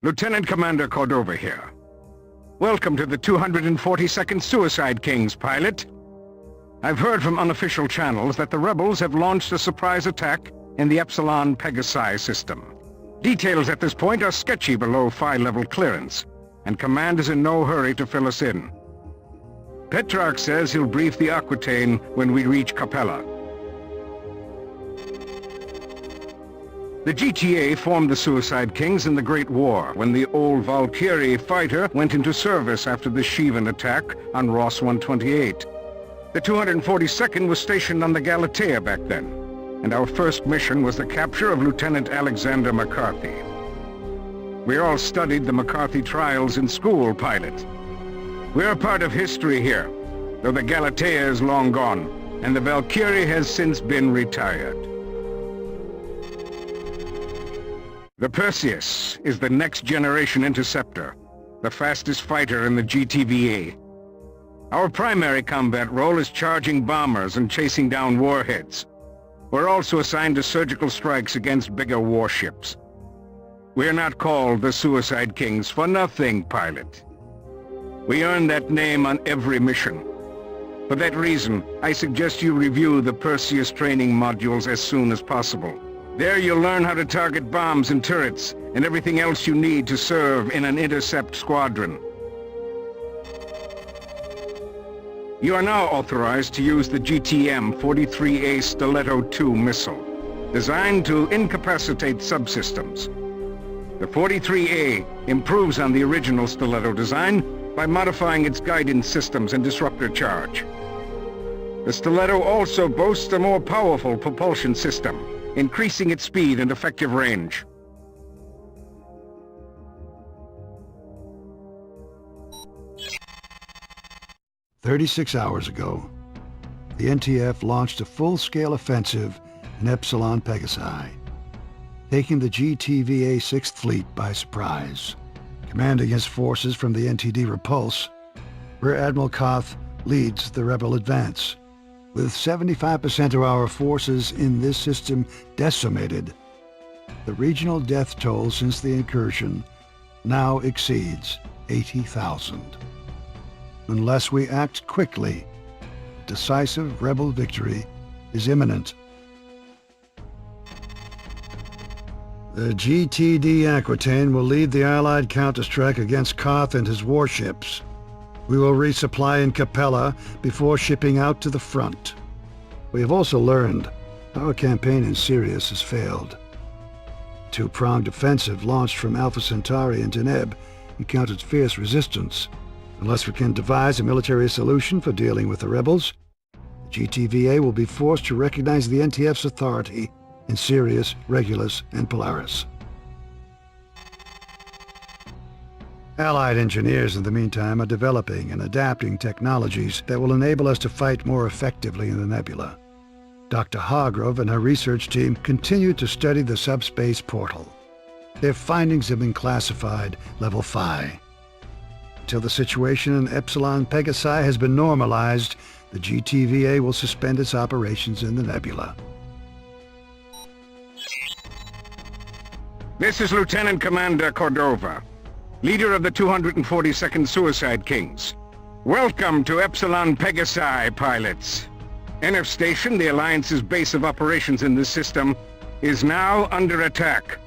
Lieutenant Commander Cordova here. Welcome to the 242nd Suicide Kings, pilot. I've heard from unofficial channels that the rebels have launched a surprise attack in the Epsilon Pegasi system. Details at this point are sketchy below Phi-level clearance, and Command is in no hurry to fill us in. Petrarch says he'll brief the Aquitaine when we reach Capella. The GTA formed the Suicide Kings in the Great War, when the old Valkyrie fighter went into service after the Shivan attack on Ross 128. The 242nd was stationed on the Galatea back then, and our first mission was the capture of Lieutenant Alexander McCarthy. We all studied the McCarthy trials in school, pilot. We're a part of history here, though the Galatea is long gone, and the Valkyrie has since been retired. The Perseus is the next-generation interceptor, the fastest fighter in the GTVA. Our primary combat role is charging bombers and chasing down warheads. We're also assigned to surgical strikes against bigger warships. We're not called the Suicide Kings for nothing, pilot. We earn that name on every mission. For that reason, I suggest you review the Perseus training modules as soon as possible. There you'll learn how to target bombs and turrets, and everything else you need to serve in an intercept squadron. You are now authorized to use the GTM-43A Stiletto II missile, designed to incapacitate subsystems. The 43A improves on the original Stiletto design by modifying its guidance systems and disruptor charge. The Stiletto also boasts a more powerful propulsion system, increasing its speed and effective range. 36 hours ago, the NTF launched a full-scale offensive in Epsilon Pegasi, taking the GTVA 6th Fleet by surprise. Commanding his forces from the NTD Repulse, Rear Admiral Koth leads the rebel advance. With 75% of our forces in this system decimated, the regional death toll since the incursion now exceeds 80,000. Unless we act quickly, decisive rebel victory is imminent. The GTD Aquitaine will lead the Allied counterstrike against Koth and his warships. We will resupply in Capella before shipping out to the front. We have also learned our campaign in Sirius has failed. The two-pronged offensive launched from Alpha Centauri and Deneb encountered fierce resistance. Unless we can devise a military solution for dealing with the rebels, the GTVA will be forced to recognize the NTF's authority in Sirius, Regulus, and Polaris. Allied engineers, in the meantime, are developing and adapting technologies that will enable us to fight more effectively in the nebula. Dr. Hargrove and her research team continue to study the subspace portal. Their findings have been classified Level Phi. Until the situation in Epsilon Pegasi has been normalized, the GTVA will suspend its operations in the nebula. This is Lieutenant Commander Cordova, leader of the 242nd Suicide Kings. Welcome to Epsilon Pegasi, pilots. NF Station, the Alliance's base of operations in this system, is now under attack.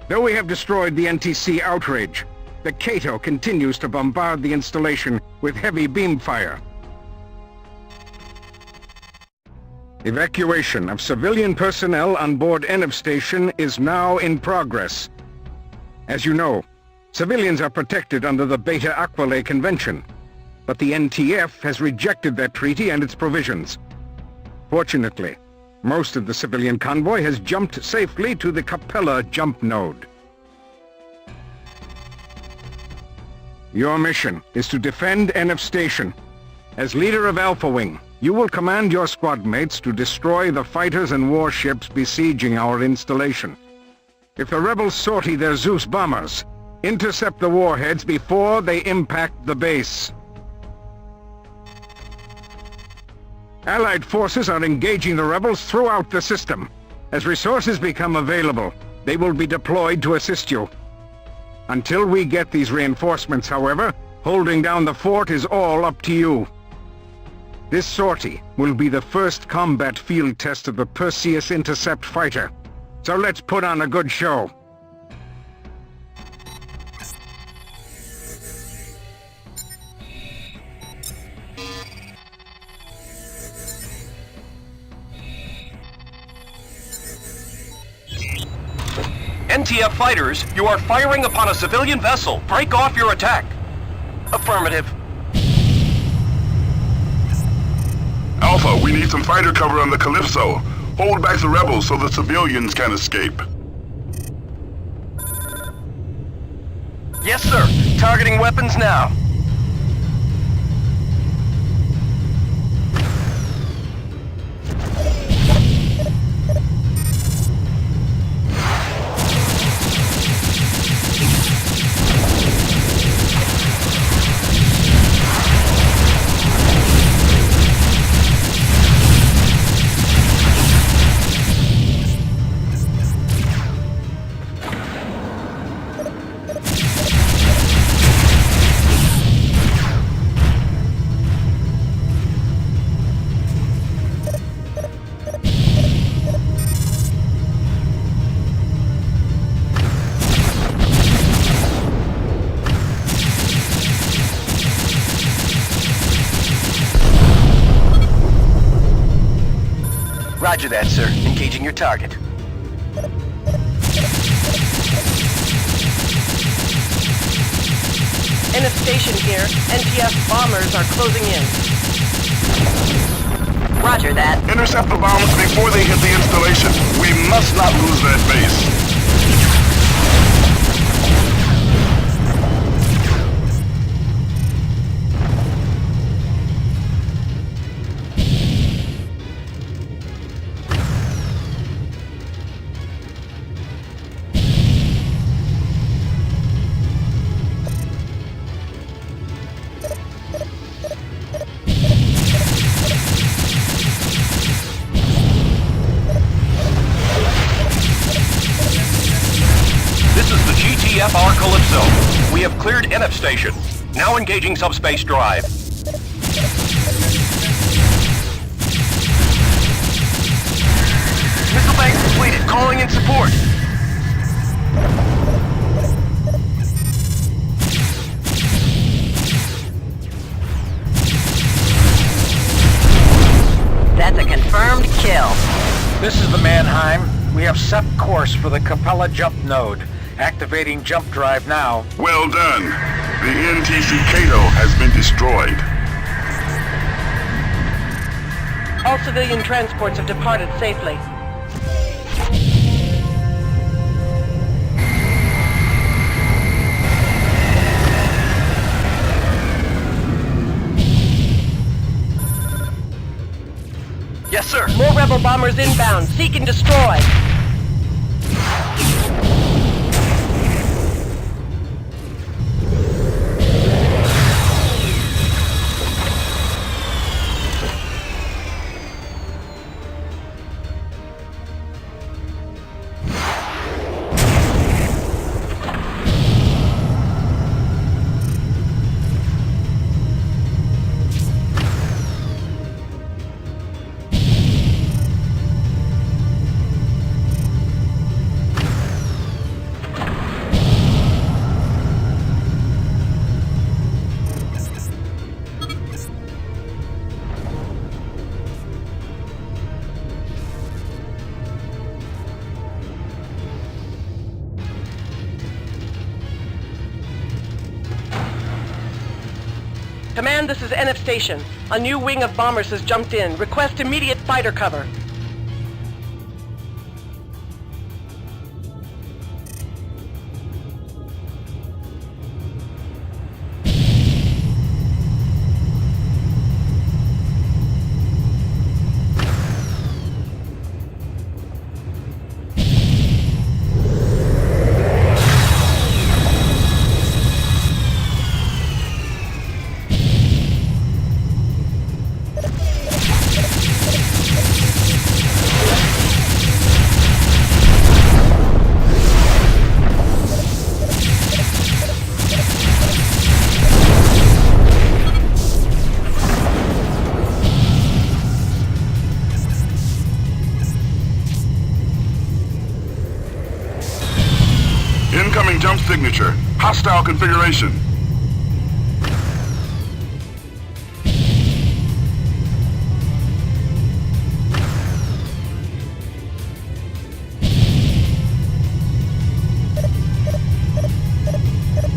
Though we have destroyed the NTC Outrage, the Cato continues to bombard the installation with heavy beam fire. Evacuation of civilian personnel on board NF Station is now in progress. As you know, civilians are protected under the Beta Aquila Convention, but the NTF has rejected that treaty and its provisions. Fortunately, most of the civilian convoy has jumped safely to the Capella jump node. Your mission is to defend NF Station. As leader of Alpha Wing, you will command your squad mates to destroy the fighters and warships besieging our installation. If the rebels sortie their Zeus bombers, intercept the warheads before they impact the base. Allied forces are engaging the rebels throughout the system. As resources become available, they will be deployed to assist you. Until we get these reinforcements, however, holding down the fort is all up to you. This sortie will be the first combat field test of the Perseus intercept fighter. So let's put on a good show. NTF fighters, you are firing upon a civilian vessel. Break off your attack. Affirmative. Alpha, we need some fighter cover on the Calypso. Hold back the rebels so the civilians can escape. Yes, sir. Targeting weapons now. Roger that, sir. Engaging your target. NF station here. NTF bombers are closing in. Roger that. Intercept the bombs before they hit the installation. We must not lose that base. TFR Calypso. We have cleared NF station. Now engaging subspace drive. Missile bank completed. Calling in support. That's a confirmed kill. This is the Mannheim. We have set course for the Capella jump node. Activating jump drive now. Well done. The NTC Cato has been destroyed. All civilian transports have departed safely. Yes, sir. More rebel bombers inbound. Seek and destroy. Command, this is NF Station. A new wing of bombers has jumped in. Request immediate fighter cover. Incoming jump signature. Hostile configuration.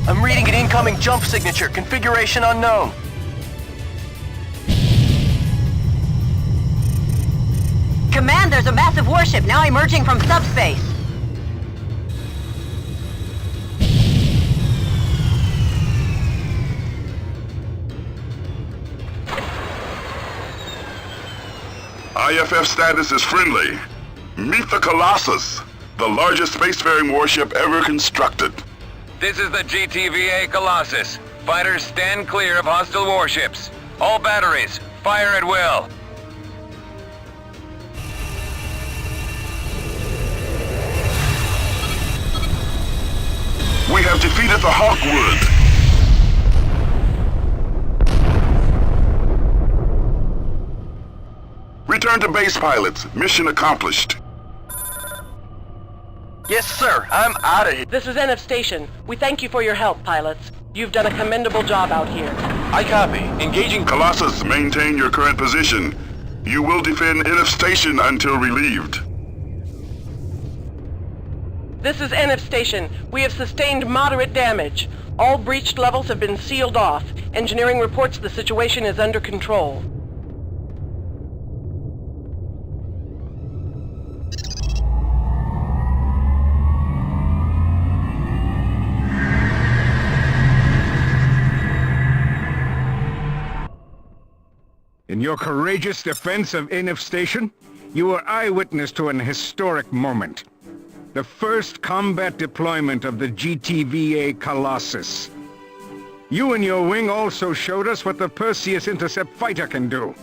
I'm reading an incoming jump signature. Configuration unknown. Command, there's a massive warship now emerging from subspace. IFF status is friendly. Meet the Colossus, the largest spacefaring warship ever constructed. This is the GTVA Colossus. Fighters stand clear of hostile warships. All batteries, fire at will. We have defeated the Hawkwood. Return to base, pilots. Mission accomplished. Yes, sir. I'm out of here. This is NF Station. We thank you for your help, pilots. You've done a commendable job out here. I copy. Engaging. Colossus, maintain your current position. You will defend NF Station until relieved. This is NF Station. We have sustained moderate damage. All breached levels have been sealed off. Engineering reports the situation is under control. In your courageous defense of NF Station, you were eyewitness to an historic moment. The first combat deployment of the GTVA Colossus. You and your wing also showed us what the Perseus intercept fighter can do.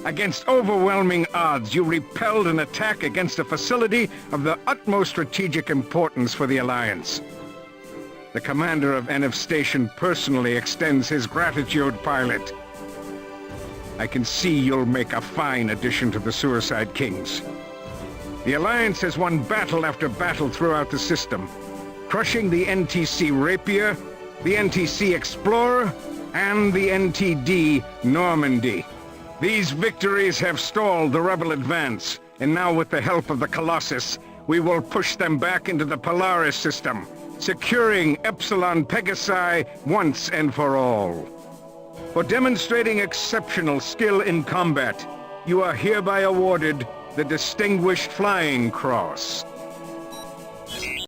Against overwhelming odds, you repelled an attack against a facility of the utmost strategic importance for the Alliance. The commander of NF Station personally extends his gratitude, pilot. I can see you'll make a fine addition to the Suicide Kings. The Alliance has won battle after battle throughout the system, crushing the NTC Rapier, the NTC Explorer, and the NTD Normandy. These victories have stalled the rebel advance, and now with the help of the Colossus, we will push them back into the Polaris system, securing Epsilon Pegasi once and for all. For demonstrating exceptional skill in combat, you are hereby awarded the Distinguished Flying Cross.